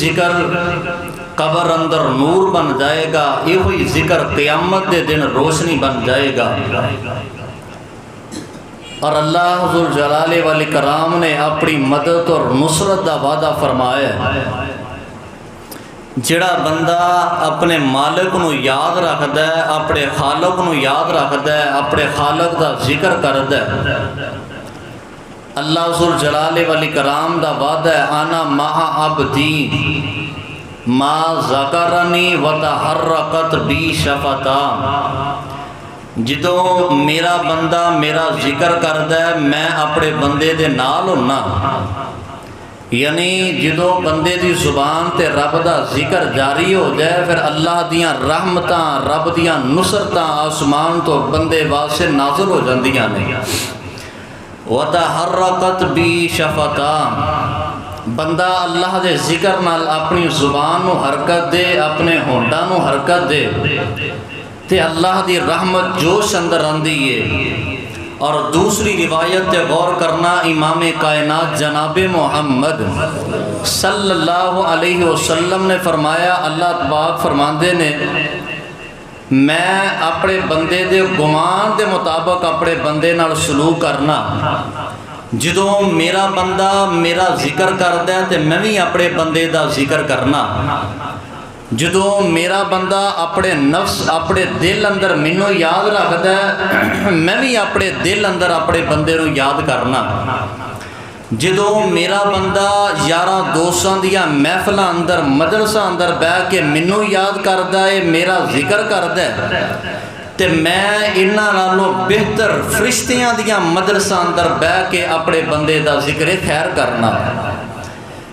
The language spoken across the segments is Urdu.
ذکر قبر اندر نور بن جائے گا، یہ ذکر قیامت دے دن روشنی بن جائے گا۔ اور اللہ ذو جلال والاکرام نے اپنی مدد اور نصرت دا وعدہ فرمایا ہے۔ جڑا بندہ اپنے مالک نو یاد رکھدا ہے، اپنے خالق نو یاد رکھدا ہے، اپنے خالق دا ذکر کردا ہے، اللہ ذو جلال والاکرام دا وعدہ ہے انا مع عبدی ما ذکرنی وتحرکت بی شفتاں۔ جدوں میرا بندہ میرا ذکر کردا ہے میں اپنے بندے دے نال ہونا، یعنی جدوں بندے دی زبان تے رب دا ذکر جاری ہو جائے پھر اللہ دیاں رحمتاں رب دیاں نصرتاں آسمان تو بندے واسطے نازل ہو جاندیاں نے۔ وتحرکت بی شفتاں، بندہ اللہ دے ذکر نال اپنی زبان نو حرکت دے، اپنے ہونڈاں نو حرکت دے تے اللہ دی رحمت جوش اندر آندی ہے۔ اور دوسری روایت تے غور کرنا، امام کائنات جناب محمد صلی اللہ علیہ وسلم نے فرمایا، اللہ تبارک فرماندے نے میں اپنے بندے دے گمان دے مطابق اپنے بندے نال سلوک کرنا۔ جدوں میرا بندہ میرا ذکر کردا ہے تے میں بھی اپنے بندے دا ذکر کرنا۔ جدوں میرا بندہ اپنے نفس اپنے دل اندر مینوں یاد رکھدا ہے میں بھی اپنے دل اندر اپنے بندے نوں یاد کرنا۔ جدوں میرا بندہ یاراں دوستاں دیاں محفلاں اندر مجلساں اندر بیٹھ کے مینوں یاد کردا ہے، میرا ذکر کردا ہے تے میں انہاں نالوں بہتر فرشتیاں دیاں مجلساں اندر بیٹھ کے اپنے بندے دا ذکر خیر کرنا۔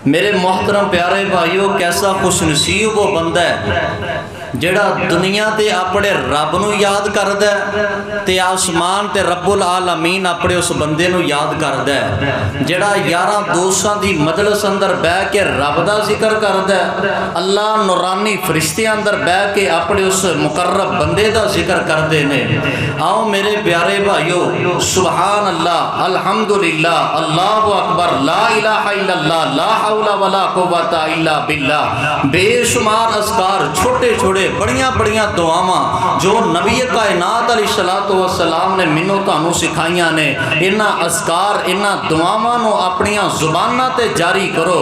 میرے محترم پیارے بھائیو، کیسا خوش نصیب وہ بندہ ہے جڑا دنیا تے اپنے رب نو یاد کردا ہے تے آسمان تے رب العالمین اپنے اس بندے نو یاد کردا ہے، جڑا یاراں دوستاں دی مجلس اندر بیٹھ کے رب دا ذکر کردا ہے، اللہ نورانی فرشتے اندر بیٹھ کے اپنے اس مقرب بندے دا ذکر کردے نے۔ آؤ میرے پیارے بھائیو، سبحان اللہ، الحمدللہ، اللہ اکبر، لا الہ الا اللہ، لا حول ولا قوت الا باللہ، بے شمار اذکار، چھوٹے چھوٹے بڑیاں بڑیاں دعاواں جو نبی کائنات علیہ الصلوۃ والسلام نے مینوں تانوں سکھائیاں نے، انہاں اذکار انہاں دعاواں نو اپنیاں زباناں تے جاری کرو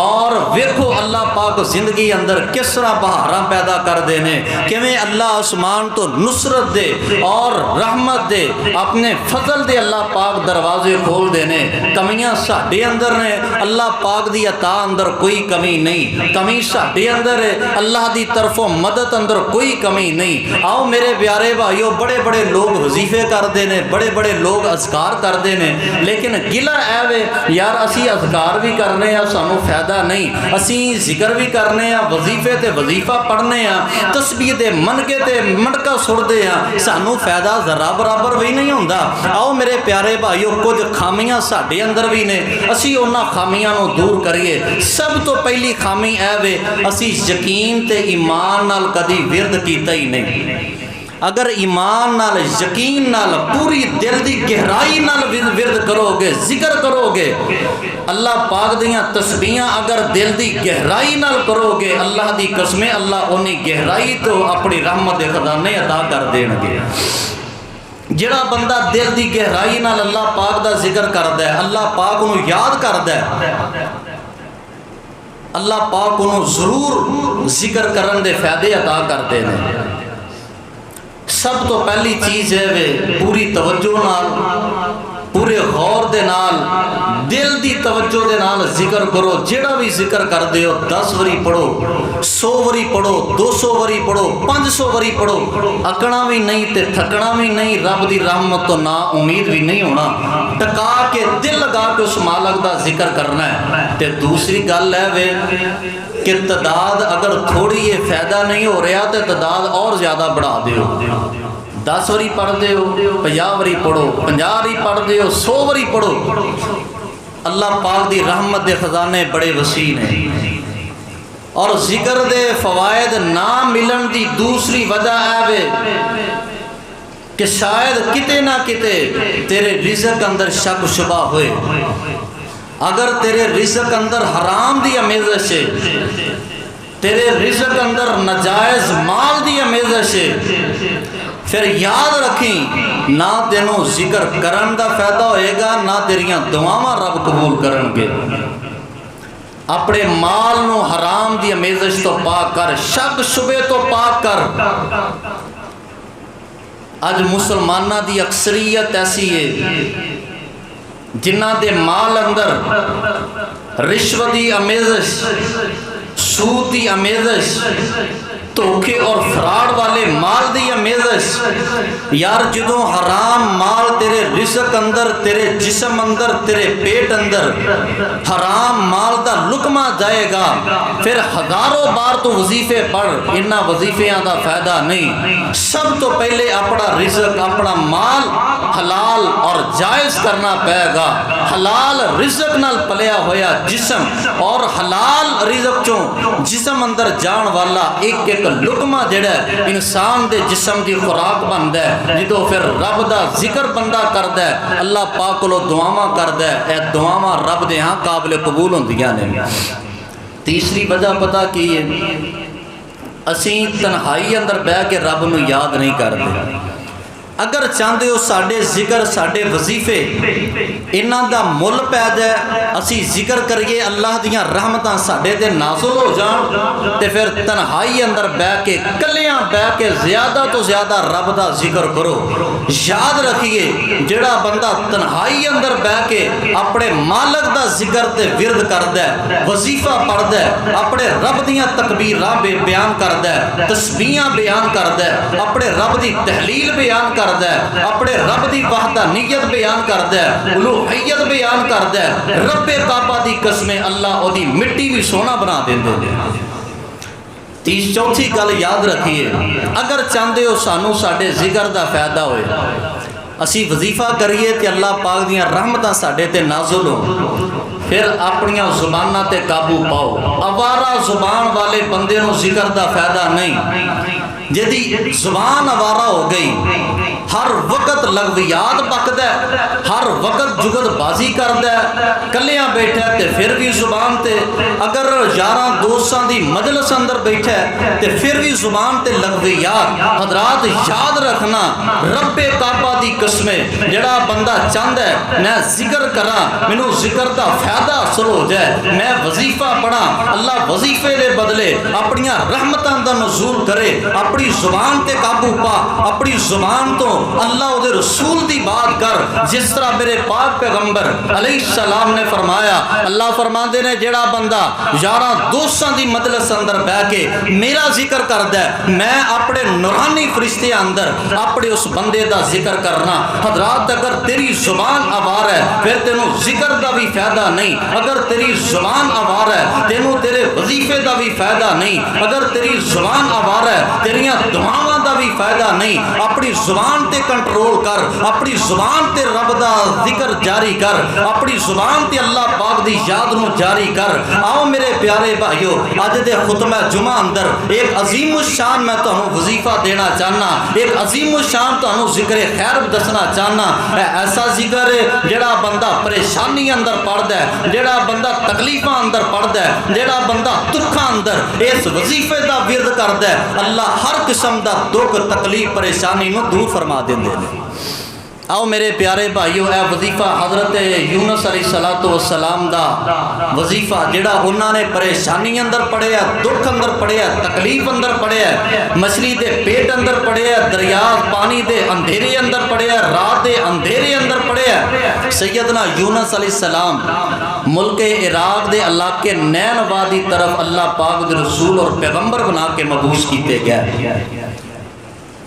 اور ویکھو اللہ پاک زندگی اندر کس طرح بہاراں پیدا کر دے نے، کیویں اللہ آسمان تو نصرت دے اور رحمت دے، اپنے فضل دے اللہ پاک دروازے کھول دے نے۔ کمیاں ساڈے اندر نے، اللہ پاک دی عطا اندر کوئی کمی نہیں، کمی ساڈے اندر ہے، اللہ دی طرفوں مدد اندر کوئی کمی نہیں۔ آؤ میرے پیارے بھائیو، بڑے بڑے لوگ وظیفے کردے نے، بڑے بڑے لوگ اذکار کردے نے، لیکن گلہ اے وے یار اسی اذکار بھی کرنے ہیں سانو فائدہ نہیں، اسی ذکر بھی کرنے ہیں، وظیفے تے وظیفہ پڑھنے ہیں، تسبیح دے منکے تے منکا سڑدے ہیں، سانو فائدہ ذرا برابر بھی نہیں ہوندا۔ آؤ میرے پیارے بھائیو، کچھ خامیاں ساڈے اندر بھی نے، اسی انہاں خامیاں نو دور کریے۔ سب تو پہلی خامی اے وے اسی یقین تے ایمان نال کدی ورد کیتا ہی نہیں۔ اگر ایمان نال یقین نال پوری دل دی گہرائی نال ورد کرو گے، ذکر کرو گے، اللہ پاک دیاں تسبیحاں اگر دل دی گہرائی نال کرو گے، اللہ دی قسم اللہ اونی گہرائی تو اپنی رحمت دے خزانے عطا کر دین گے۔ جڑا بندہ دل دی گہرائی نال اللہ پاک دا ذکر کردا ہے، اللہ پاک نو یاد کردا ہے، اللہ پاک انہوں ضرور ذکر کرن دے فائدے عطا کرتے ہیں۔ سب تو پہلی چیز ہے وہ پوری توجہ نال، پورے غور دے نال، دل دی توجہ دے نال ذکر کرو۔ جڑا بھی ذکر کر دے ہو 10 وری پڑھو، 100 وری پڑھو، 200 وری پڑھو، 500 وری پڑھو، اکڑا بھی نہیں تے تھکنا بھی نہیں، رب دی رحمت تو نا امید بھی نہیں ہونا، ٹکا کے دل لگا کے اس مالک دا ذکر کرنا ہے۔ تے دوسری گل ہے وہ کہ تعداد اگر تھوڑی یہ فائدہ نہیں ہو رہا تو تعداد اور زیادہ بڑھا دیو، 10 وری پڑھ دے ہو، 50 وری پڑھو، 50 وری پڑھ دے ہو، 100 وری پڑھو۔ اللہ پاک دی رحمت دے خزانے بڑے وسیع ہیں۔ اور ذکر دے فوائد نہ ملن دی دوسری وجہ ہے کہ شاید کتے نہ کتے تیرے رزق اندر شک شبہ ہوئے، اگر تیرے رزق اندر حرام دی امیزش ہے، تیرے رزق اندر نجائز مال دی امیزش ہے، پھر یاد رکھیں نہ تینوں ذکر کرن دا فائدہ ہوئے گا، نہ تیریاں دعاواں رب قبول کرن گے۔ اپنے مال نو حرام دی امیزش تو پاک کر، شک شبے تو پاک کر۔ اج مسلمانہ دی اکثریت ایسی ہے جنہ دے مال اندر رشوت دی امیزش، سود دی امیزش، دھوکے اور فراڈ والے مال دی امیزش۔ یار جدوں حرام مال تیرے رزق اندر، تیرے جسم اندر، تیرے پیٹ اندر حرام مال دا لقمہ جائے گا، پھر ہزاروں بار تو وظیفے پڑھ، انہاں وظیفیاں دا فائدہ نہیں۔ سب تو پہلے اپنا رزق، اپنا مال حلال اور جائز کرنا پائے گا۔ حلال رزق نال پلیا ہویا جسم اور حلال رزق چوں جسم اندر جان والا ایک ایک لقمہ جڑا ہے انسان دے جسم دی خوراک بندا ہے۔ جدوں پھر رب دا ذکر بندہ کردا ہے، اللہ پاک کولوں دعاواں کردا ہے، اے دعاواں رب دے ہاں قابل قبول ہوندیاں نے۔ تیسری وجہ پتہ کی ہے؟ اسی تنہائی اندر بیٹھ کے رب نو یاد نہیں کرتے۔ اگر چاہتے ہو ساڈے ذکر، ساڈے وظیفے انہاں دا مل پی جائے، اسی ذکر کریے، اللہ دیاں رحمتاں ساڈے تے نازل ہو جان، تے پھر تنہائی اندر بیٹھ کے کلیاں بیٹھ کے زیادہ تو زیادہ رب دا ذکر کرو۔ یاد رکھیے جڑا بندہ تنہائی اندر بیٹھ کے اپنے مالک دا ذکر تے ورد کردا ہے، وظیفہ پڑھدا ہے، اپنے رب دیاں تکبیراں بیان کردا ہے، تسبیحاں بیان کردا ہے، اپنے رب دی تحلیل بیان کردا ہے، اپنے رب دی وحدانیت بیان کردا ہے، الوہیت بیان کردا ہے، رب کعبہ دی قسمیں اللہ او دی مٹی بھی سونا بنا دیندے نے۔ چوتھی گل یاد رکھیے، اگر چاہتے ہو سانو ساڈے ذکر دا فائدہ ہوئے، اسی وظیفہ کریے تے اللہ پاک دیاں رحمتاں ساڈے تے نازل ہو، پھر اپنیاں زباناں تے قابو پاؤ۔ اوارا زبان والے بندے نو ذکر دا فائدہ نہیں۔ جدی زبان اوارا ہو گئی، ہر وقت لغویات بکدا ہے، ہر وقت جگت بازی کردا ہے، کلیاں بیٹھا ہے تے پھر بھی زبان تے، اگر یاراں دوستاں دی مجلس اندر بیٹھا ہے تے پھر بھی زبان تے لغویات۔ حضرات یاد رکھنا، رب کعبہ دی قسمیں جڑا بندہ چاہندا ہے میں ذکر کراں، مینوں ذکر دا فائدہ حاصل ہو جائے، میں وظیفہ پڑھاں، اللہ وظیفے دے بدلے اپنیاں رحمتاں دا نزول کرے، اپنی زبان تے قابو پا، اپنی زبان تو اللہ دے رسول دی بات کر، جس طرح میرے پاک پیغمبر علیہ السلام نے فرمایا۔ اللہ فرماندے نے جڑا بندہ یاراں دوستاں دی مجلس اندر بیٹھ کے میرا ذکر کردا ہے، میں اپنے نورانی فرشتے اندر اپنے اس بندے دا ذکر کرنا۔ حضرات اگر تیری زبان آوار ہے پھر تینوں ذکر دا بھی فائدہ نہیں، اگر تیری زبان آوار ہے تینوں تیرے وظیفے دا بھی فائدہ نہیں، اگر تیری زبان آوار ہے تیریاں دعاواں دا بھی فائدہ نہیں۔ اپنی زبان تے کنٹرول کر، اپنی زبان تے رب دا ذکر جاری کر، اپنی زبان تے اللہ پاک دی یاد نو جاری کر۔ آؤ میرے پیارے بھائیو، اج دے خطبہ جمعہ اندر ایک عظیم الشان میں تانوں وظیفہ دینا چاہنا، ایک عظیم الشان تانوں ذکر خیر دسنا چاہنا۔ ایسا ذکر جڑا بندہ پریشانی اندر پڑھدا ہے، جڑا بندہ تکلیفاں اندر پڑھدا ہے، جڑا بندہ دکھاں اندر اس وظیفے دا ورد کردا ہے، اللہ ہر قسم دا دکھ تکلیف پریشانی نو دور فرما دیندے نے۔ آؤ میرے پیارے بھائیو، اے وظیفہ حضرت یونس علیہ السلام دا وظیفہ جڑا انہاں نے پریشانی اندر پڑھیا، دکھ اندر پڑھیا، تکلیف اندر پڑھیا، مچھلی دے پیٹ اندر پڑھیا، دریا پانی دے اندھیرے اندر پڑھیا، رات دے اندھیرے اندر پڑھیا۔ سیدنا یونس علیہ السلام ملک عراق دے علاقے نین وادی طرف اللہ پاک دے رسول اور پیغمبر بنا کے مبعوث کیتے گئے۔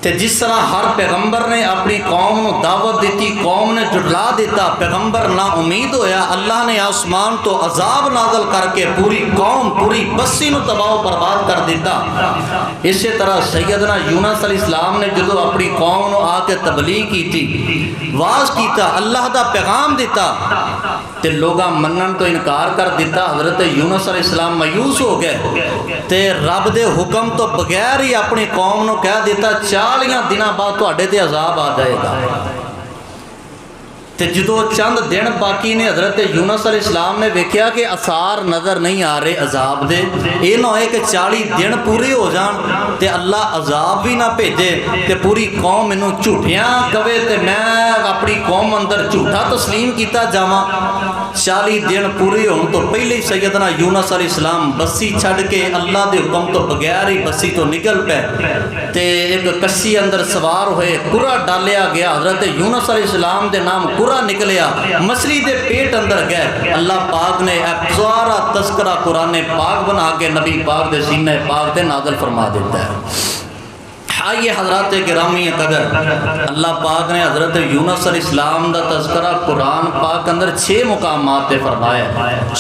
تے جس طرح ہر پیغمبر نے اپنی قوم نو دعوت دیتی، قوم نے جھٹلا دیتا، پیغمبر نا امید ہویا، اللہ نے آسمان تو عذاب نازل کر کے پوری قوم، پوری بستی نو تباہ و برباد کر دیتا۔ اسی طرح سیدنا یونس علیہ السلام نے جدو اپنی قوم نو آ کے تبلیغ کی تھی، واز کیتا، اللہ دا پیغام دیتا، تے لوگاں منن تو انکار کر دیتا۔ حضرت یونس علیہ السلام مایوس ہو گئے تے رب دے حکم تو بغیر ہی اپنی قوم نو کہہ دیتا 40 دنوں بعد تواڈے تے عذاب آ جائے گا۔ تے جدو چند دن باقی نے حضرت یونس علیہ السلام نے ویکھیا کہ آثار نظر نہیں آ رہے عذاب دے، یہ نہ ہوئے کہ 40 دن پورے ہو جان تے اللہ عذاب بھی نہ بھیجے تے پوری قوم مینوں جھوٹیاں کہے تے میں اپنی قوم اندر جھوٹا تسلیم کیتا جاواں۔ 40 دن پورے ہون تو پہلے ہی سیدنا یونس علیہ السلام بسی چھڈ کے اللہ دے حکم تو بغیر ہی بسی تو نکل پے تے ایک کشتی اندر سوار ہوئے، قرا ڈالیا گیا، حضرت یونس علیہ السلام دے نام قرا نکلیا، مچھلی دے پیٹ اندر گئے۔ اللہ پاک نے سارا تذکرہ قرآن پاک بنا کے نبی پاک دے سینہ پاک دے نازل فرما دیتا ہے۔ آئیے حضرات گرامی قدر، اللہ پاک نے حضرت یونس علیہ السلام دا تذکرہ قرآن پاک اندر 6 مقامات تے فرمایا،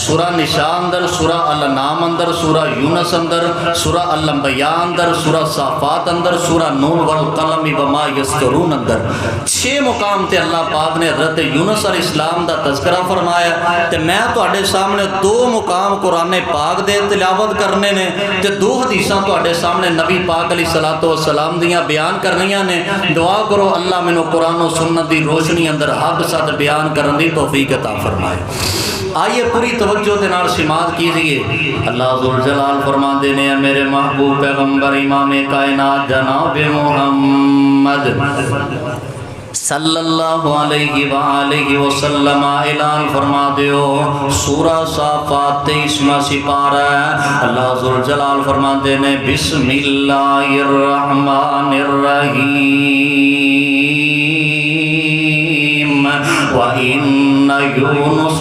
سورہ نساء اندر، سورہ الانعام اندر، سورہ یونس اندر، سورہ الانبیاء اندر، سورہ صافات اندر، سورہ نون والقلم وما یسطرون اندر 6 مقام تے اللہ پاک نے حضرت یونس علیہ السلام دا تذکرہ فرمایا۔ تے میں تواڈے سامنے 2 مقام قرآن پاک دے تلاوت کرنے نے تے 2 حدیثاں تواڈے سامنے نبی پاک علیہ الصلوۃ والسلام دیاں بیان کرنیاں نے۔ دعا کرو اللہ مینوں قرآن و سنت دی روشنی اندر حق سچ بیان کرن دی توفیق عطا فرمائے۔ آئیے پوری توجہ دے نال سماعت کیجئے۔ اللہ ذوالجلال فرماندے نے میرے محبوب پیغمبر امام کائنات جناب محمد صلی اللہ علیہ وآلہ وسلم اعلان فرما دیو، سورہ صافات 23واں سپارہ ہے۔ اللہ ذوالجلال فرماندے نے بسم اللہ الرحمن الرحیم وَإِنَّ يُونُسَ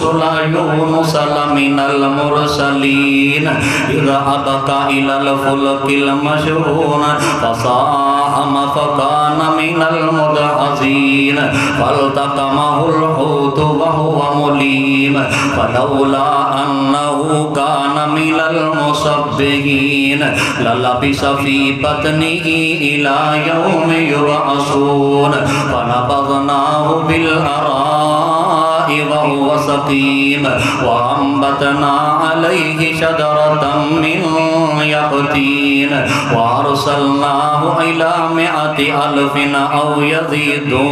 لَمِنَ الْمُرْسَلِينَ إِذْ أَبَقَ إِلَى الْفُلْكِ الْمَشْحُونِ فَسَاهَمَ فَكَانَ مِنَ الْمُدْحَضِينَ فَالْتَقَمَهُ الْحُوتُ وَهُوَ مُلِيمٌ فَلَوْلَا أَنَّهُ كَانَ مِنَ الْمُسَبِّحِينَ لَلَبِثَ فِي بَطْنِهِ إِلَى يَوْمِ يُبْعَثُونَ فَنَبَذْنَاهُ بِالْعَرَاءِ وَهُوَ سَقِيمٌ وَأَنبَتْنَا عَلَيْهِ شَجَرَةً مِّن يَقْطِينٍ وَأَرْسَلْنَاهُ إِلَى 100,000 أَوْ يَزِيدُونَ۔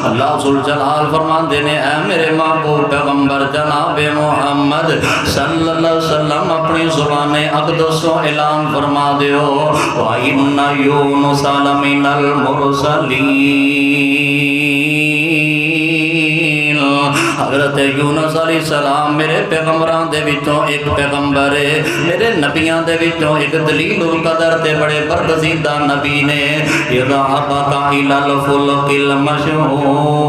اللہ ذوالجلال فرماندے نے اے میرے محبوب پیغمبر جناب محمد صلی اللہ علیہ وسلم اپنی زبان اقدس و اعلان فرما دیو وَإِنَّ يُونُسَ لَمِنَ الْمُرْسَلِينَ۔ حضرت یونس علیہ السلام میرے پیغمبران دے وچوں ایک پیغمبر ہے، میرے نبیان دے وچوں ایک دلیل القدر تے بڑے برگزیدہ نبی نے۔ اِذَا أَبَقَ إِلَى الْفُلْكِ الْمَشْحُونِ،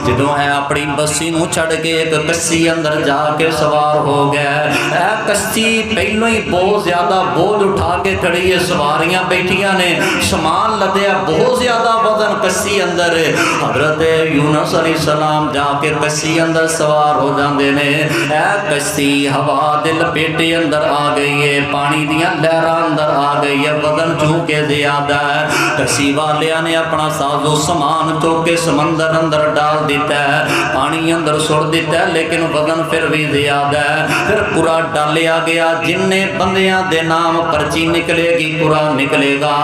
جدوں ہے اپنی بسی نو چھڑ کے ایک کشتی اندر جا کے سوار ہو گیا۔ اے کشتی پہلو ہی بہت زیادہ بوجھ اٹھا کے کھڑی ہے، سواریاں بیٹھیاں نے، سامان لدیا بہت زیادہ وزن کشتی اندر ہے۔ حضرت یونس علیہ السلام جا کے کشتی اندر سوار ہو جاندے نے۔ اے کشتی ہوا دے لپیٹے اندر آ گئی ہے، پانی دیاں لہراں اندر آ گئی ہے، وزن چونکہ زیادہ ہے۔ کشتی والیاں نے اپنا ساز و سامان چوک کے سمندر اندر ڈال دیتا ہے، پانی اندر سڑ دیتا ہے، لیکن وزن پھر بھی زیادہ ہے۔ پھر قرآن ڈالیا گیا، جن بندیاں دے نام پرچی نکلے گی قرآن نکلے گا،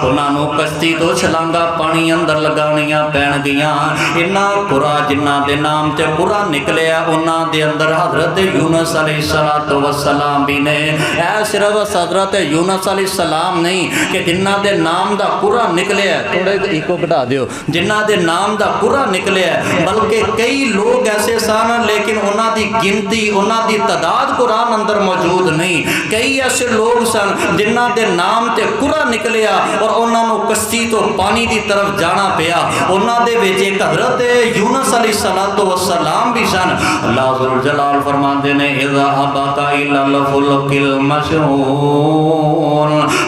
انہاں نو کشتی تو چھلانگا پانی اندر لگانیاں پین گیاں۔ انہاں قرآن جنہاں دے نام تے قرآن نکلیا انہاں دے اندر حضرت یونس علیہ السلام بھی نے۔ اے صرف حضرت یونس علیہ السلام نہیں کہ جنہاں دے نام دا قرآن نکلیا، تھوڑے ایکو گھٹا دیو، جنہاں دے نام دا قرآن نکلیا، بلکہ کئی لوگ ایسے سن لیکن انہاں دی گنتی انہاں دی تعداد قرآن اندر موجود نہیں۔ کئی ایسے لوگ سن جنہاں دے نام تے قرآن نکلیا اور انہاں نو کشتی تو پانی دی طرف جانا پیا۔ انہاں دے وچ ایک حضرت یونس علیہ السلام بھی سن۔ اللہ ذوالجلال فرماندے نے اذا أَبَقَ إِلَى الْفُلْكِ الْمَشْحُونِ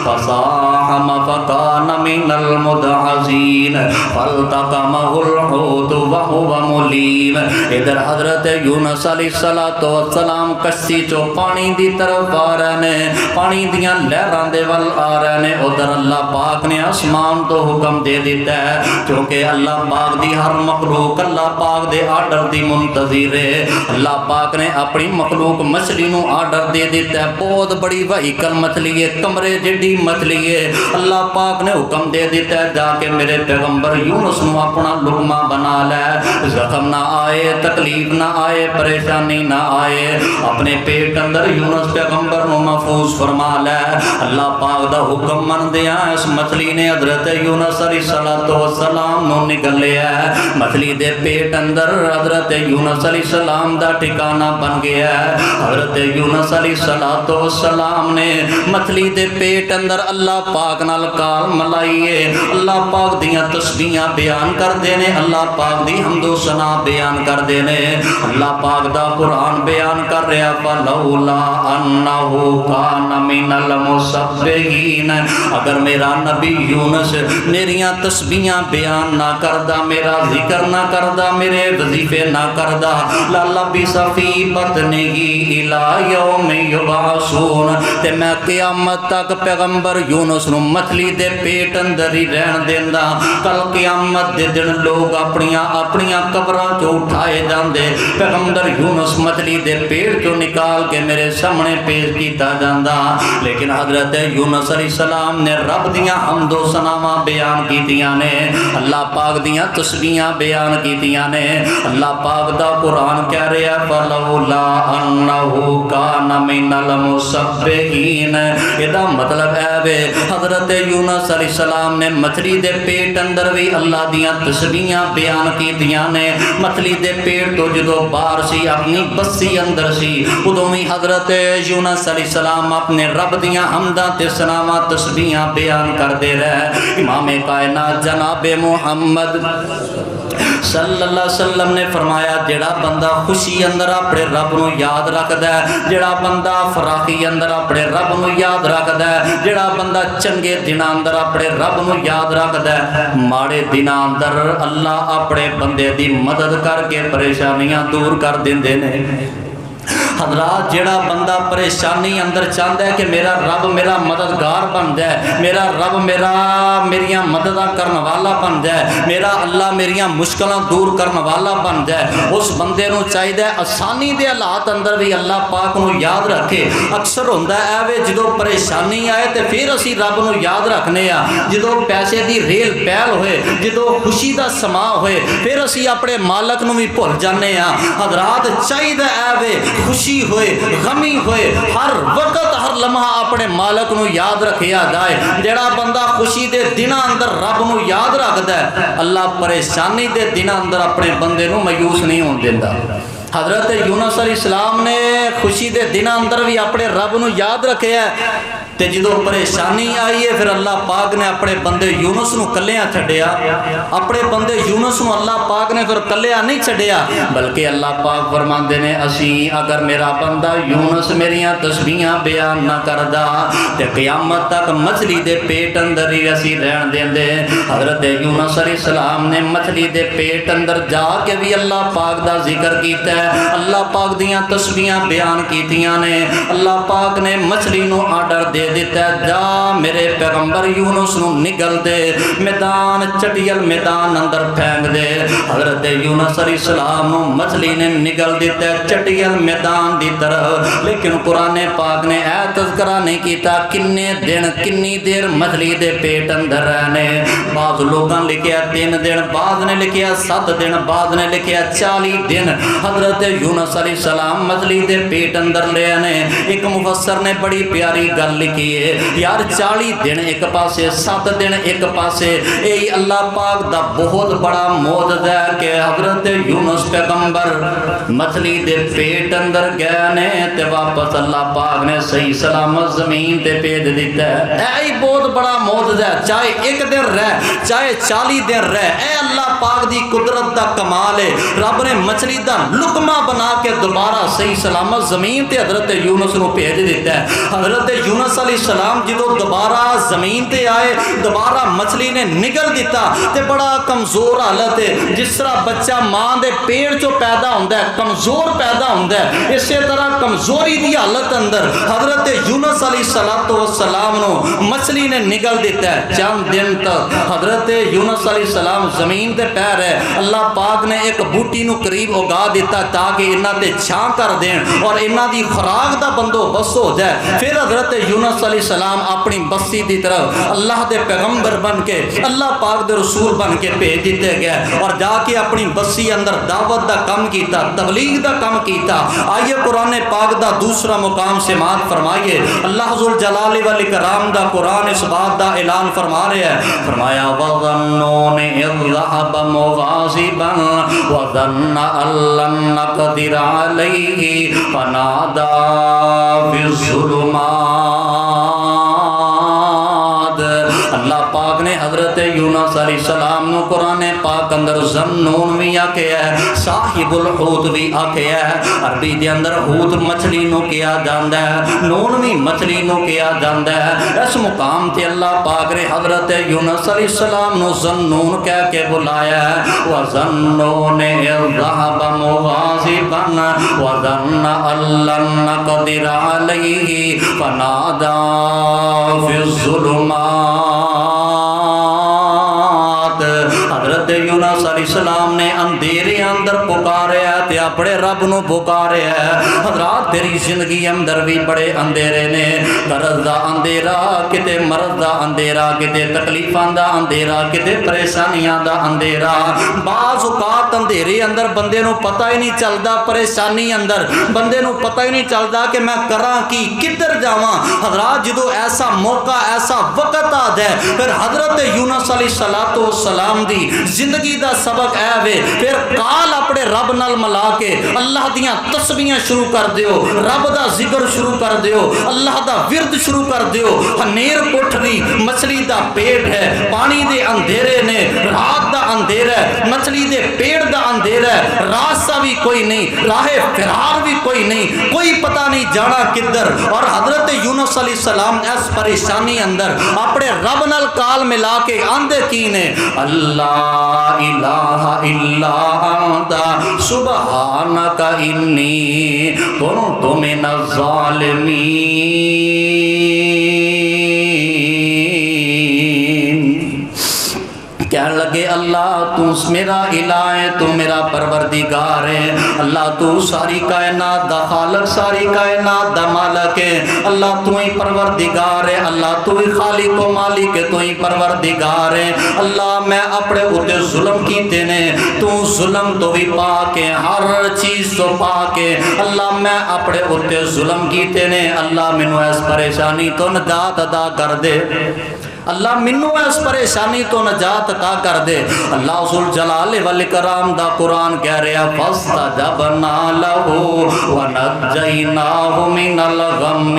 فَسَاهَمَ فَكَانَ مِنَ الْمُدْحَضِينَ فَالْتَقَمَهُ الْحُوتُ وَهُوَ مُلِيمٌ۔ ادھر حضرت یونس علیہ السلام کشتی چو پانی دی طرف آ رہے نے، پانی دیاں لہراں دے ول آ رہے نے۔ ادھر اللہ پاک نے آسمان تو حکم دے دیتا ہے، کیونکہ اللہ پاک دی ہر مخلوق اللہ پاک پاک دے آرڈر دی منتظر ہے۔ اللہ پاک نے اپنی مخلوق مچھلی نو آرڈر دے دیتا ہے، بہت بڑی وہیکل مچھلی ہے، کمرے جڑی مچھلی ہے، اللہ پاک نے حکم دے دیتا ہے جا کے میرے پیغمبر یونس نو اپنا لقمہ بنا لے، زخم نہ آئے، تکلیف نہ آئے، پریشانی نہ آئے، اپنے پیٹ اندر یونس پیغمبر نو محفوظ فرما لے۔ اللہ پاک دا حکم من دیا اس مچھلی نے حضرت یونس علیہ السلام نو نگل لیا ہے، مچھلی دے پیٹ اندر حضرت یونس علیہ السلام دا ٹھکانہ بن گیا ہے۔ حضرت یونس علیہ السلام نے مچھلی دے پیٹ اندر اللہ پاک نال کال ملائیے، اللہ پاک دیاں تسبیحاں بیان کر دینے، اللہ پاک دی حمد و ثنا بیان کر دینے، اللہ پاک دا قرآن بیان کر رہا فلولا انہو کان من المسبحین، اگر میرا نبی یونس میریاں تسبیحاں بیان نہ کردہ، میرا ذکر نہ کردہ، میرے وظیفے نہ کردہ، للبث فی بطنہ الی یوم یبعثون، تے میں قیامت تک پیغمبر یونس نو مچھلی دے پیٹ اندر ہی رہن دیندا، کل قیامت دے دن لوگ اپنیاں قبراں چوں اٹھائے جاندے، پیغمبر یونس مچھلی دے پیٹ چوں نکال کے میرے سامنے پیش کیتا جاندا، لیکن حضرت یونس علیہ السلام نے رب دیاں حمد و ثناواں بیان کیتیاں نے، اللہ پاک دیاں تسبیحاں بیان کیتیاں نے، اللہ پاک دا قرآن کہہ رہا ہے فلولا انہو کان من المسبحین، یہ مطلب ہے وے حضرت یونس علیہ السلام نے مچھلی دے پیٹ اندر بھی اللہ دیاں تسبیحاں بیان کیتیاں نے، مچھلی دے پیٹ تو جدو باہر سی اپنی بسی اندر سی ادوں بھی حضرت یونس علیہ السلام اپنے رب دیاں حمداں تے ثناواں تسبیحاں بیان کر دے رہے۔ امام کائنات جناب محمد صلی اللہ علیہ وسلم نے فرمایا جڑا بندہ خوشی اندر اپنے رب نو یاد رکھدا ہے، جڑا بندہ فراخی اندر اپنے رب نو یاد رکھدا ہے، جڑا بندہ چنگے دناں اندر اپنے رب نو یاد رکھدا ہے، ماڑے دناں اندر اللہ اپنے بندے دی مدد کر کے پریشانیاں دور کر دیندے نے۔ حضرات جڑا بندہ پریشانی اندر چاہتا ہے کہ میرا رب میرا مددگار بن جائے، میرا رب میریاں مدداں کرن والا بن جائے، میرا اللہ میریاں مشکلاں دور کرن والا بن جائے، اس بندے نو چاہیے آسانی دے حالات اندر بھی اللہ پاک نو یاد رکھے۔ اکثر ہوندا ہے وے جدو پریشانی آئے تے پھر اسی رب نو یاد رکھنے آ، جدو پیسے دی ریل پیل ہوئے، جدو خوشی دا سما ہوئے پھر اسی اپنے مالک نو بھی بھول جانے آ۔ حضرات چاہیے وے خوشی ہوئے غمی ہوئے ہر وقت ہر لمحہ اپنے مالک نو یاد رکھیا جائے۔ جڑا بندہ خوشی دے دناں اندر رب نو یاد رکھدا ہے، اللہ پریشانی دے دناں اندر اپنے بندے نو مایوس نہیں ہون دیندا۔ حضرت یونس علیہ السلام نے خوشی دے دناں اندر بھی اپنے رب نو یاد رکھیا ہے، تے جدو پریشانی آئی ہے پھر اللہ پاک نے اپنے بندے یونس نو کلیاں چھڈیا، اپنے بندے یونس نو اللہ پاک نے پھر کلیاں نہیں چھڈیا، بلکہ اللہ پاک فرماندے نے اسی اگر میرا بندہ یونس میریاں تسبیحاں بیان نہ کردا تے قیامت تک مچھلی دے پیٹ اندر ہی اسی رہن دیندے۔ حضرت یونس علیہ السلام نے مچھلی دے پیٹ اندر جا کے بھی اللہ پاک دا ذکر کیتا ہے، اللہ پاک دیاں تسبیحاں بیان کیتیاں نے، اللہ پاک نے مچھلی نو آرڈر دے دیتا ہے جا میرے پیغمبر یونس نو نگل دے، میدان چٹیل میدان اندر پھینک دے۔ حضرت یونس علیہ السلام نو مچھلی نے نگل دیتا ہے چٹیل میدان دی طرف، لیکن قرآن پاک نے اے تذکرہ نہیں کیتا کنے دن کنی دیر مچھلی دے پیٹ اندر رہنے۔ بعض لوگاں لکھیا 3 دن، بعض نے لکھیا 7 دن، بعض نے لکھیا 40 دن حضرت یونس علیہ السلام مچھلی دے پیٹ اندر رہنے۔ ایک مفسر نے بڑی پیاری گل لکھی ہے یار 40 دن ایک پاسے 7 دن ایک پاسے، اے اللہ پاک دا بہت بڑا معجزہ ہے کہ حضرت یونس پیغمبر مچھلی دے پیٹ اندر گئے نے تے واپس اللہ پاک نے صحیح سلامت زمین تے بھیج دیتا ہے۔ اے بہت بڑا معجزہ ہے، چاہے 1 دن رہ چاہے 40 دن رہ، اے اللہ پاک دی قدرت دا کمال ہے۔ رب نے مچھلی دا لقمہ بنا کے دوبارہ صحیح سلامت زمین تے حضرت یونس نو بھیج دیتا ہے۔ حضرت یونس علیہ السلام جدو دوبارہ زمین تے آئے دوبارہ مچھلی نے نگل دیتا تے بڑا کمزور حالت ہے، جس طرح بچہ ماں دے پیڑ چو پیدا ہوندہ ہے کمزور پیدا ہوندہ ہے، اسی طرح کمزوری دی حالت اندر حضرت یونس علیہ السلام نو مچھلی نے نگل دیتا ہے۔ چند دن تک حضرت یونس علیہ السلام زمین تے پیر ہے اللہ پاک نے ایک بوٹی نو قریب اگا دیتا تاکہ انہاں تے چھاں کر دین اور انہاں دی خوراک دا بندوبست ہو جائے۔ پھر حضرت یونس علیہ السلام اپنی بستی دی طرف اللہ دے پیغمبر بن کے اللہ پاک دے رسول بن کے بھیج دیتے گئے اور جا کے اپنی بستی اندر دعوت دا کم کیتا، تبلیغ دا کم کیتا۔ آئیے قرآن پاک دا دوسرا مقام سماعت فرمائیے، اللہ ذو الجلال والاکرام دا قرآن اس بات دا اعلان فرما رہے ہیں، فرمایا وَظَنُّونِ إِذْ ذَهَبَ مُغَاضِبًا وَظَنَّ أَن لَّن نَّقْدِرَ عَلَيْهِ فَنَادَىٰ فِي الظُّلُمَاتِ۔ اللہ پاک نے حضرت یونس علیہ السلام نو قرآن پاک اندر ذنون بھی آکھیا ہے، صاحب الحوت بھی آکھیا ہے۔ عربی دے اندر حوت مچھلی نو کیا جاندا ہے، نون بھی مچھلی نو کیا جاندا ہے۔ اس مقام تے اللہ پاک نے حضرت یونس علیہ السلام نو ذنون کہہ کے بلایا ہے، وَظَنُّونِ إِذْ ذَهَبَ مُغَاضِبًا وَظَنَّ أَن لَّن نَّقْدِرَ عَلَيْهِ فَنَادَىٰ فِي الظُّلُمَاتِ۔ حضرت یونس علیہ السلام نے اندھیرے اندر پکاریا تے اپنے رب نو پکاریا ہے۔ حضرات تیری زندگی اندر بھی بڑے اندھیرے نے، قرض دا اندھیرا، کتے مرض دا اندھیرا، کتے تکلیفاں دا اندھیرا، کتے پریشانیاں دا اندھیرا۔ بعض اوقات اندھیرے اندر بندے نو پتہ ہی نہیں چلدا، پریشانی اندر بندے نو پتہ ہی نہیں چلدا کہ میں کراں کی، کدھر جاواں۔ حضرات جدو ایسا موقع ایسا وقت آ جائے پھر حضرت یونس علیہ السلام دی زندگی دا سبق اے وے، پھر کال اپنے رب نال ملا کے اللہ دیاں تسبیحاں شروع کر دیو، رب دا ذکر شروع کر دیو، اللہ دا ورد شروع کر دیو۔ ہنیر کٹھ دی مچھلی دا پیٹ ہے، پانی دے اندھیرے نے، رات دا اندھیرا ہے، مچھلی دے پیٹ دا اندھیرا ہے، راستہ بھی کوئی نہیں، راہ فرار بھی کوئی نہیں، کوئی پتہ نہیں جانا کدھر۔ اور حضرت یونس علیہ السلام اس پریشانی اندر اپنے رب نال کال ملا کے آندے کی نے، اللہ الہ الا انت سبحانک انی کنت من الظالمین۔ کہنے لگے اللہ تو میرا الہ ہے، تو میرا پروردگار ہے، اللہ تو ساری کائنات دا خالق، ساری کائنات دا مالک ہے، اللہ تو ہی پروردگار ہے، اللہ تو ہی خالق و مالک ہے، تو ہی پروردگار ہے۔ اللہ میں اپنے اوتے ظلم کیتے نے، تو ظلم تو بھی پاک ہے، ہر چیز تو پاک ہے، اللہ میں اپنے اوتے ظلم کیتے نے، اللہ مینوں اس پریشانی تو نجات عطا کر دے، اللہ منو اس پریشانی تو نجات عطا کر دے۔ اللہ ذو جلال والاکرام دا قرآن کہہ رہا فاستجبنا له ونجیناہ من الغم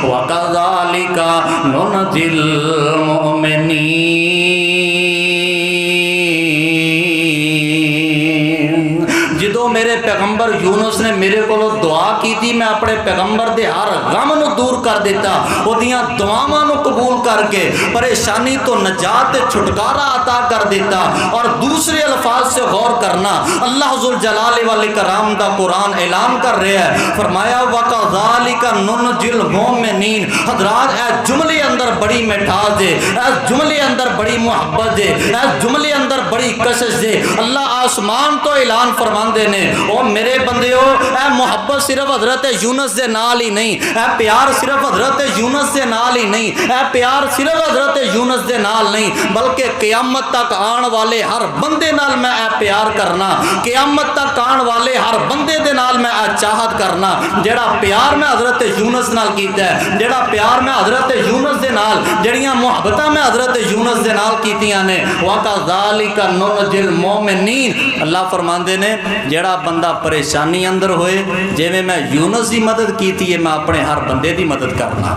وکذالک ننجی المؤمنین۔ جدو میرے پیغمبر یونس نے میرے کو دعا کی تھی، میں اپنے پیغمبر دے ہر غم نو دور کر دیتا، وہ دیاں دعاواں نو قبول کر کے پریشانی تو نجات چھٹکارا عطا کر دیتا۔ اور دوسرے الفاظ سے غور کرنا، اللہ ذو الجلال والاکرام دا قرآن اعلان کر رہا ہے، فرمایا وَكَذَلِكَ نُنْجِي الْمُؤْمِنِينَ۔ حضرات اے جملے اندر بڑی مٹھاس ہے، اے جملے اندر بڑی محبت ہے، اے جملے اندر بڑی کشش ہے۔ اللہ آسمان تو اعلان فرماندے نے، او میرے بندیو اے محبت صرف حضرت یونس دے نال ہی نہیں، اے پیار صرف حضرت یونس دے نال ہی نہیں، اے پیار صرف حضرت یونس دے نال نہیں، بلکہ قیامت تک آن والے ہر بندے نال میں اے پیار کرنا، قیامت تک آن والے ہر بندے دے نال میں اے چاہت کرنا۔ جڑا پیار میں حضرت یونس نال کیتا ہے، جڑا پیار میں حضرت یونس دے نال، جڑیاں محبتاں میں حضرت یونس دے نال کیتیاں نے، وَكَذَلِكَ نُنْجِي الْمُؤْمِنِينَ۔ اللہ فرماندے نے جڑا بندہ پریشانی اندر ہوئے، جویں میں یونس دی مدد کیتی ہے، میں اپنے ہر بندے دی مدد کرنا۔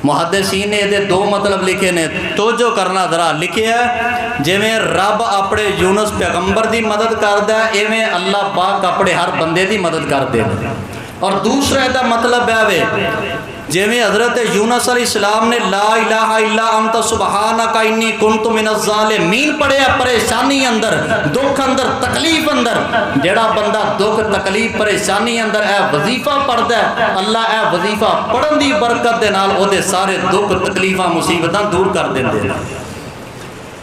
محدثین نے یہ دو مطلب لکھے نے، توجہ کرنا ذرا، لکھے ہے جویں رب اپنے یونس پیغمبر دی مدد کردا ہے، ایویں اللہ پاک اپنے ہر بندے دی مدد کردے ہیں۔ اور دوسرا دا مطلب ہے جویں حضرت یونس علیہ السلام نے لا الہ الا انت سبحانک انی کنت من الظالمین پڑھیا، پریشانی اندر، دکھ اندر، تکلیف اندر، جڑا بندہ دکھ تکلیف پریشانی اندر اے وظیفہ پڑھدا ہے، اللہ اے وظیفہ پڑھن دی برکت دے نال او دے سارے دکھ تکلیفاں مصیبتاں دور کر دیندے ہیں۔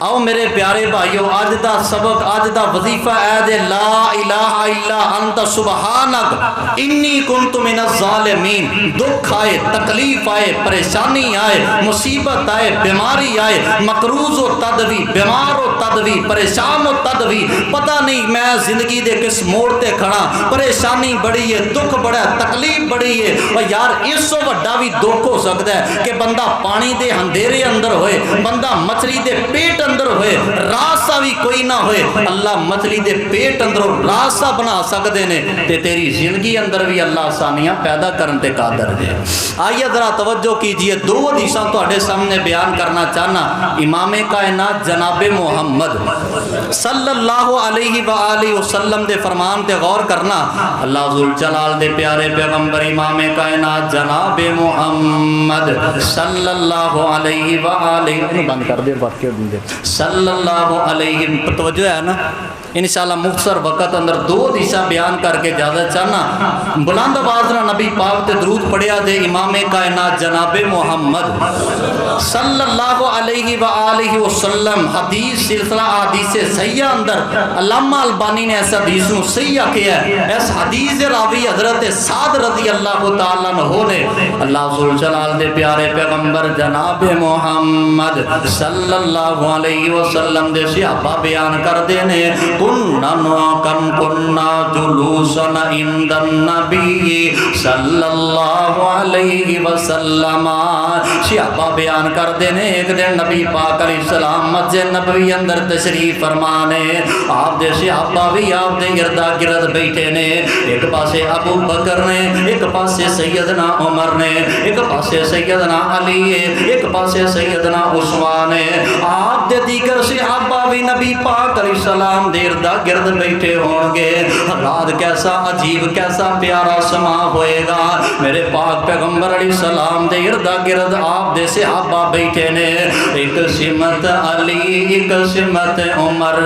آؤ میرے پیارے بھائیو، اج دا سبق، اج دا وظیفہ اے دے لا الہ الا انت سبحانک انی کنت من الظالمین۔ دکھ آئے، تکلیف آئے، پریشانی آئے، مصیبت آئے، بیماری آئے، مقروض و تدوی، بیمار و تدوی، پریشان و تدوی، پتہ نہیں میں زندگی دے کس موڑ تے کھڑا، پریشانی بڑی ہے، دکھ بڑا ہے، تکلیف بڑی ہے، اور یار اس تو وڈا بھی دکھ ہو سکتا ہے کہ بندہ پانی دے اندھیرے اندر ہوئے، بندہ مچھلی دے پیٹ اندر ہوئے، راستہ بھی کوئی نہ ہوئے، اللہ مچھلی دے پیٹ اندر راستہ بنا سکتے نے، تے تیری زندگی اندر بھی اللہ آسانیاں پیدا کرن تے قادر ہے۔ آئیے ذرا توجہ کیجئے، دو حدیثاں تواڈے سامنے بیان کرنا چاہنا۔ امام کائنات جناب محمد صلی اللہ علیہ وآلہ وسلم دے فرمان تے غور کرنا۔ اللہ ذوالجلال دے پیارے پیغمبر امام کائنات جناب محمد صلی اللہ علیہ وآلہ، بند کر دے واقعہ دے، صلی اللہ علیہ، توجہ ہے نا؟ انشاءاللہ مختصر وقت اندر دو حدیثاں بیان کر کے اجازت چاہنا۔ بلند آواز نہ نبی پاک تے درود پڑھیا دے امام کائنات جناب محمد صلی اللہ علیہ وآلہ وسلم۔ حدیث سلسلہ حدیث صحیحہ اندر علامہ البانی نے اس حدیث کو صحیح کیا ہے۔ اس حدیث راوی حضرت سعد رضی اللہ تعالیٰ عنہ نے اللہ ذوالجلال دے پیارے پیغمبر جناب محمد صلی اللہ علیہ وسلم دے صحابہ بیان کر دینے، کننا جلوسن عند النبی صلی اللہ علیہ وسلم۔ صحابہ بیان کر دینے ایک دن نبی پاک علیہ السلام مسجد نبوی اندر تشریف فرمانے، آپ دے صحابہ بھی آپ دے گردہ گرد بیٹھے نے، ایک پاسے ابو بکر نے، ایک پاسے سیدنا عمر نے، ایک پاسے سیدنا علی، ایک پاسے سیدنا عثمان نے، آپ دے دیگر صحابہ بھی نبی پاک علیہ السلام دے گردہ گرد بیٹھے ہوں گے۔ رات کیسا عجیب کیسا پیارا سما ہوئے گا، میرے پاک پیغمبر علیہ السلام دے گردہ گرد آپ دے صحابہ بیٹھے نے، ایک سمت علی، ایک سمت عمر،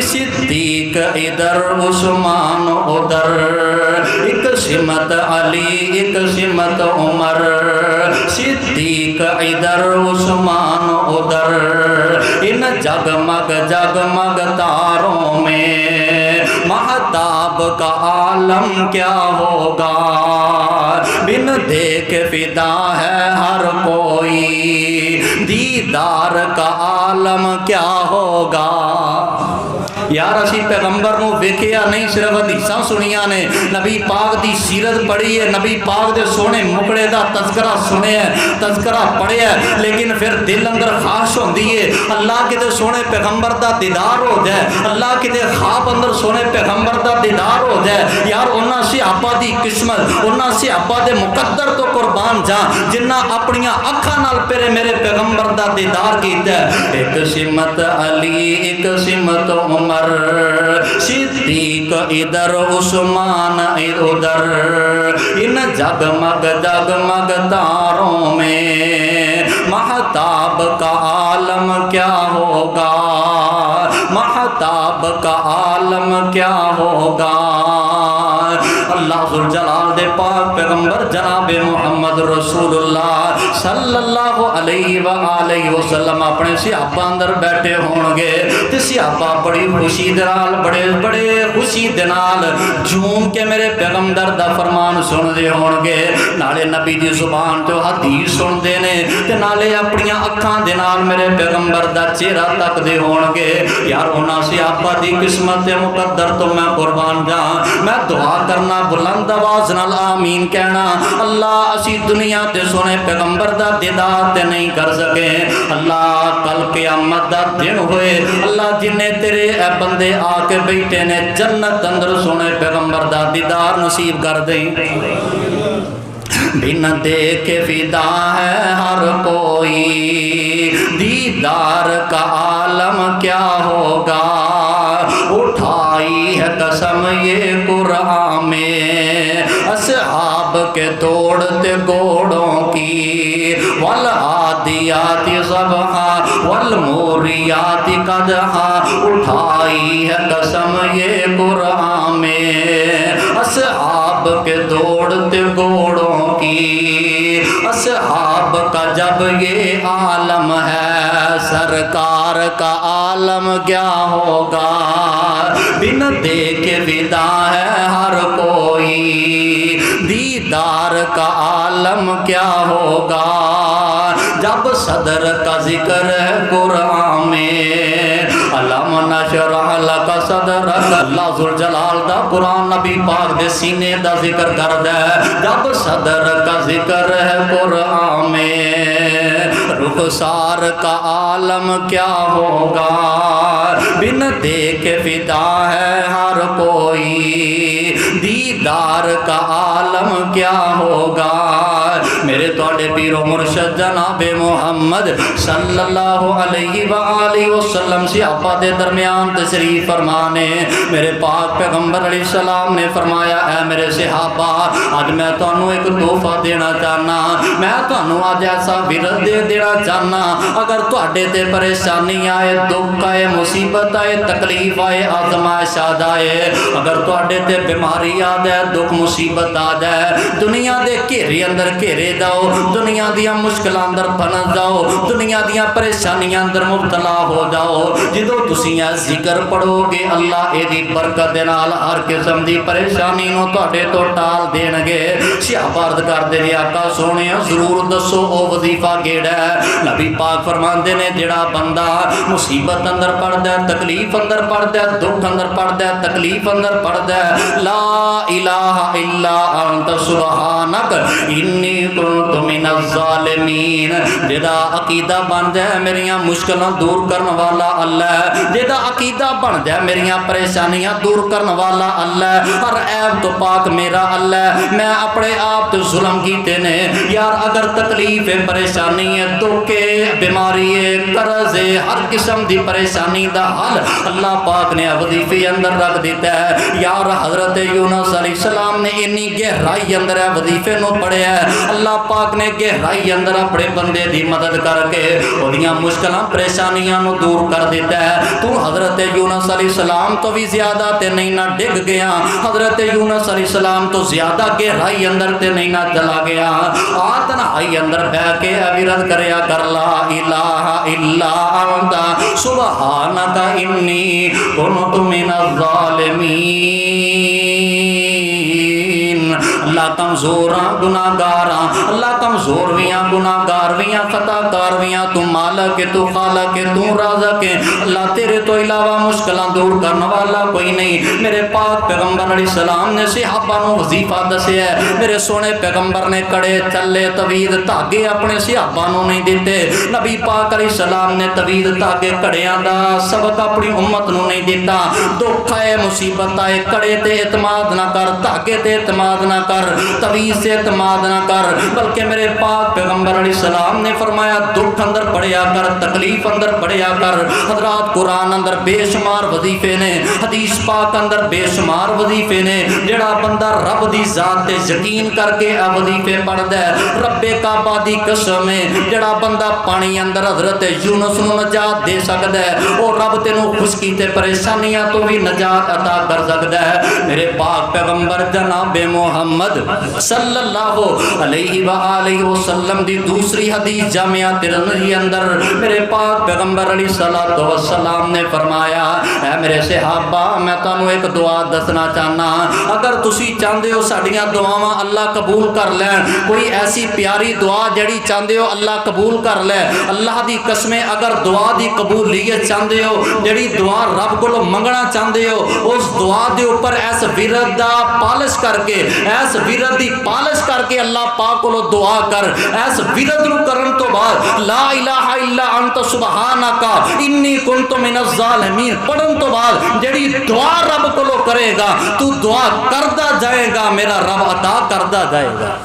صدیق ادھر عثمان ادھر، ایک سمت علی، ایک سمت عمر، صدیق ادھر عثمان ادھر، ان جگمگ جگمگ تاروں میں مہتاب کا عالم کیا ہوگا، بن دیکھ فدا ہے ہر کوئی، دیدار کا عالم کیا ہوگا۔ یار اسی پیغمبر نو ویکھیا نہیں، صرف حدیثاں سنیاں نے، نبی پاک دی سیرت پڑھی ہے، نبی پاک دے سونے مکڑے دا تذکرہ سنے ہے، تذکرہ پڑھے ہے، لیکن پھر دل اندر خواہش ہوندی ہے اللہ کے دے سونے پیغمبر دا دیدار ہو جائے، اللہ کے دے خواب اندر سونے پیغمبر دا دیدار ہو جائے۔ یار انہاں صحابہ دی قسمت، انہاں صحابہ دے مقدر تو قربان جا جنہ اپنیاں اکھاں نال پھر میرے پیغمبر دا دیدار کیتا ہے۔ ایک سمت علی، ایک سمت عمر، صدیق ادھر عثمان ادھر، ان جگمگ جگمگ تاروں میں مہتاب کا عالم کیا ہوگا، مہتاب کا عالم کیا ہوگا۔ اللہ ذوالجلال دے پاک پیغمبر جناب محمد رسول اللہ صلی اللہ علیہ وآلہ وسلم اپنے صحابہ اندر بیٹھے ہون گے، تے صحابہ بڑی خوشی دے نال، بڑے خوشی دے نال جھوم کے میرے پیغمبر دا فرمان سن دے ہون گے، نالے نبی دی زبان تو حدیث سن دے نے، تے نالے اپنیاں اکھاں دے نال میرے پیغمبر دا چہرہ تک دے ہون گے۔ یار انہاں صحابہ دی قسمت تے مقدر تو میں قربان جاں، میں دعا کرنا بلند آواز نال آمین کہنا، اللہ اسی دنیا تے سونے پیغمبر دا دیدار تے نہیں کر سکے، اللہ کل قیامت دا دن ہوئے، اللہ جنہیں تیرے اے بندے آ کے بیٹھے نے جنت اندر سونے پیغمبر دا دیدار نصیب کر دیں۔ بن دیکھ فدا ہے ہر کوئی، دیدار کا عالم کیا ہوگا، اٹھائی ہے قسم یہ قرآن میں اصحاب کے دوڑتے گھوڑوں کی، والعادیات ضبحا والموریات قدحا، اٹھائی ہے قسم یہ قرآن میں اصحاب اصحاب کے دوڑتے گھوڑوں کی، اصحاب کا جب یہ عالم ہے سرکار کا عالم کیا ہوگا، بن دیکھے ودا ہے ہر کوئی، دیدار کا عالم کیا ہوگا، جب صدر کا ذکر ہے قرآن میں، علم نشرح لک صدرک، اللہ ذوالجلال دا قرآن نبی پاک دے سینے دا ذکر کر دے، جب صدر کا ذکر ہے قرآن میں، رخسار کا عالم کیا ہوگا، بن دیکھے فدا ہے ہر کوئی، دیدار کا عالم کیا ہوگا۔ میرے توڑے پیر و مرشد جناب محمد صلی اللہ علیہ وآلہ وسلم صحابہ دے درمیان تشریف فرمانے، میرے پاک پیغمبر علیہ السلام نے فرمایا اے میرے صحابہ آج میں تانوں ایک تحفہ دینا چاہنا، میں تانوں آج ایسا ورد دے دینا چاہنا، اگر تواڈے تے پریشانی آئے، دکھ آئے، مصیبت آئے، تکلیف آئے، آزمائش آ جائے، اگر تواڈے تے بیماری آ جائے، دکھ مصیبت آ جائے، دنیا دے گھیرے اندر گھیرے جاؤ، دنیا دیا مشکلاں اندر پھنس جاؤ، دنیا دیا پریشانیاں اندر مبتلا ہو جاؤ، جدو تسی ذکر پڑھو گے اللہ اے دی برکت دے نال ہر قسم دی پریشانی نو تواڈے تو ٹال دین گے۔ صحابہ عرض کردے نے آقا سونے ضرور دسو او وظیفہ کیڑا ہے؟ نبی پاک فرماندے نے جڑا بندہ مصیبت اندر پڑدا ہے، تکلیف اندر پڑدا ہے، دکھ اندر پڑدا ہے، تکلیف اندر پڑدا ہے، لا الہ الا انت سبحانک انی کنت من الظالمین، جدا عقیدہ بن جائے میریاں مشکلاں دور کرنے والا اللہ ہے، جدا عقیدہ بن جائے میریاں پریشانیاں دور کرنے والا اللہ ہے، ہر عیب تو پاک میرا اللہ ہے، میں اپنے آپ تو ظلم کیتے نے یار، اگر تکلیف ہے، پریشانی ہے، دکھ ہے، بیماری ہے، قرض ہے، ہر قسم دی پریشانی دا حل اللہ پاک نے وظیفے اندر رکھ دیتا ہے۔ یار حضرت یونس علیہ السلام نے انی گہرائی اندر وظیفے نو پڑھیا ہے، اللہ پاک نے گہرائی اندر اپنے بندے دی مدد کر کے اودیاں مشکلاں پریشانیاں نو دور کر دیتا ہے۔ تو حضرت یونس علیہ السلام تو بھی زیادہ تے نہیں نہ ڈگ گیا، حضرت یونس علیہ السلام تو زیادہ گہرائی اندر تے نہیں نہ چلا گیا، تنہائی اندر بہ کے ورد کریا کر لا الہ الا انت سبحانک انی کنت من الظالمین۔ اللہ کمزوراں گناہگاراں، اللہ کمزوریاں گناہگاریاں خطاکاریاں، تو مالک ہے، تو خالق ہے، تو رازق ہے، اللہ تیرے تو علاوہ مشکلاں دور کرنے والا کوئی نہیں۔ میرے پاک پیغمبر علیہ السلام نے صحابہ نو وظیفہ دسیا ہے، میرے سونے پیغمبر نے کڑے چلے طویل دھاگے اپنے صحابہ نو نہیں دیتے، نبی پاک علیہ السلام نے طویل دھاگے کڑیاں دا سبق اپنی امت نو نہیں دیتا۔ دکھ آئے، مصیبت آئے، کڑے تے اعتماد نہ کر، دھاگے تے اعتماد نہ کر، طویل سے اعتماد نہ کر، بلکہ میرے پاک پیغمبر علیہ السلام نے فرمایا دکھ اندر پڑھیا کر، تکلیف اندر پڑھیا کر۔ حضرات قرآن اندر بے شمار وظیفے نے، حدیث پاک اندر بے شمار وظیفے نے، جڑا بندہ رب دی ذات تے یقین کر کے اے وظیفے پڑھدا ہے، رب کعبہ دی قسم ہے جڑا بندہ پانی اندر حضرت یونس نو نجات دے سکدا ہے، او رب تینوں خشکی تے پریشانیاں تو بھی نجات عطا کر سکدا ہے۔ میرے پاک پیغمبر جناب محمد صلی اللہ علیہ وآلہ وسلم دی دوسری حدیث جامعہ ترمذی اندر میرے پاک پیغمبر علیہ الصلوۃ والسلام نے فرمایا اے میرے صحابہ میں تانوں ایک دعا دسنا چاہنا، اگر تسی چاہندے ہو ساڈیاں دعاواں اللہ قبول کر لین، کوئی ایسی پیاری دعا جڑی چاہندے ہو اللہ قبول کر لے، اللہ دی قسمیں اگر دعا دی قبولیت چاہندے ہو، جڑی دعا رب کولوں منگنا چاہندے ہو، اس دعا دے اوپر اس ورد دا پالش کر کے، اس ورد دی پالش کر کے اللہ پاک کولوں دعا کر، اس ورد نو کرن تو بعد لا الہ الا انت سبحانک انی کنت من الظالمین پڑھن تو بعد جڑی دعا رب کولوں کرے گا تو دعا کردا جائے گا، میرا رب عطا کردا جائے گا۔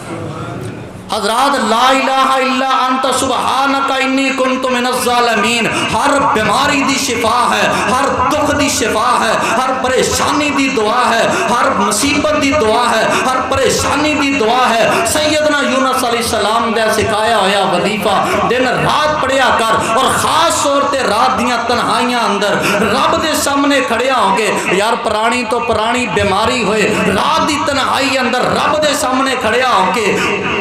حضرات لا الہ الا انت سبحانک انی کنت من الظالمین ہر بیماری دی شفا ہے، ہر دکھ دی شفا ہے، ہر پریشانی دی دعا ہے، ہر مصیبت دی دعا ہے، ہر پریشانی دی دعا ہے۔ سیدنا یونس علیہ السلام دے سکھایا ہویا وظیفہ دن رات پڑھیا کر، اور خاص طور تے رات دیاں تنہائیاں اندر رب دے سامنے کھڑیا ہو کے، یار پرانی تو پرانی بیماری ہوئے، رات دی تنہائی اندر رب دے سامنے کھڑیا ہو کے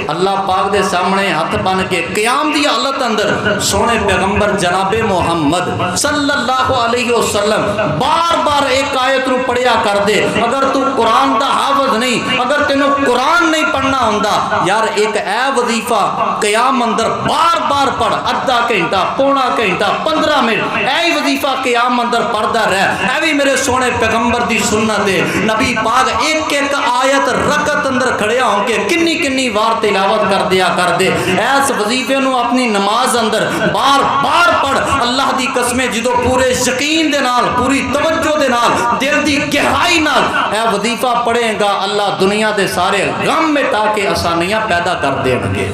اللہ پاک دے سامنے ہاتھ بن کے قیام دی حالت اندر سونے پیغمبر جناب محمد صلی اللہ علیہ وسلم بار بار ایک آیت رو پڑھیا کر دے۔ اگر تو قرآن دا حافظ نہیں، اگر تینوں قرآن نہیں پڑھنا ہوندا، یار ایک اے وظیفہ قیام اندر بار بار پڑھ، ادھا گھنٹہ، پونا گھنٹہ، 15 منٹ اے وظیفہ قیام اندر پڑھدا رہ۔ اے بھی میرے سونے پیغمبر دی سنت ہے، نبی پاک ایک ایک آیت رکعت اندر کھڑیا ہو کے کنی کنی وار تلاوت کر دیا کر دے۔ ایس وظیفے نو اپنی نماز اندر بار بار پڑھ، اللہ دی قسمیں جدو پورے یقین دے نال، پوری توجہ دے نال، دل دی گہرائی نال اے وظیفہ پڑھے گا، اللہ دنیا دے سارے غم مٹا کے آسانیاں پیدا کر دیں گے۔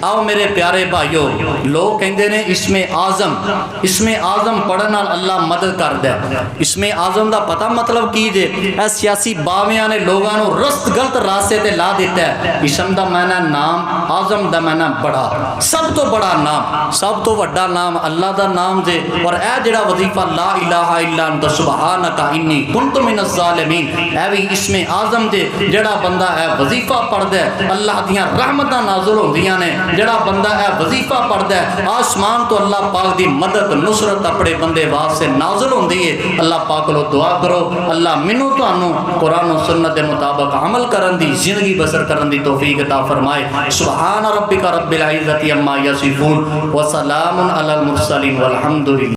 آؤ میرے پیارے بھائیو، لوگ کہندے نے اسم اعظم پڑھنا اللہ مدد کر دے۔ اسم اعظم دا پتہ مطلب کی جے؟ اے سیاسی باویاں نے لوگاں نو رست غلط راستے تے لا دیتا ہے۔ اسم دا معنی نام، اعظم دا معنی بڑا، سب تو بڑا نام، سب تو بڑا نام اللہ دا نام دے۔ اور اے جڑا وظیفہ لا الہ الا انت سبحانک انی کنت من الظالمین، اے بھی اسم اعظم دے۔ جڑا بندہ اے وظیفہ پڑھ دے، اللہ دیاں رحمتاں نازل ہوندیاں نے۔ جڑا بندہ اے وظیفہ پڑھدا ہے، آسمان تو اللہ پاک دی مدد نصرت اپنے بندے واسطے نازل ہوندی ہے۔ اللہ پاک کو دعا کرو، اللہ مینوں تانوں قرآن و سنت دے مطابق عمل کرن دی، زندگی بسر کرن دی توفیق عطا فرمائے۔ سبحان ربک رب العزت عما یصفون وسلام علی المرسلین والحمد للہ۔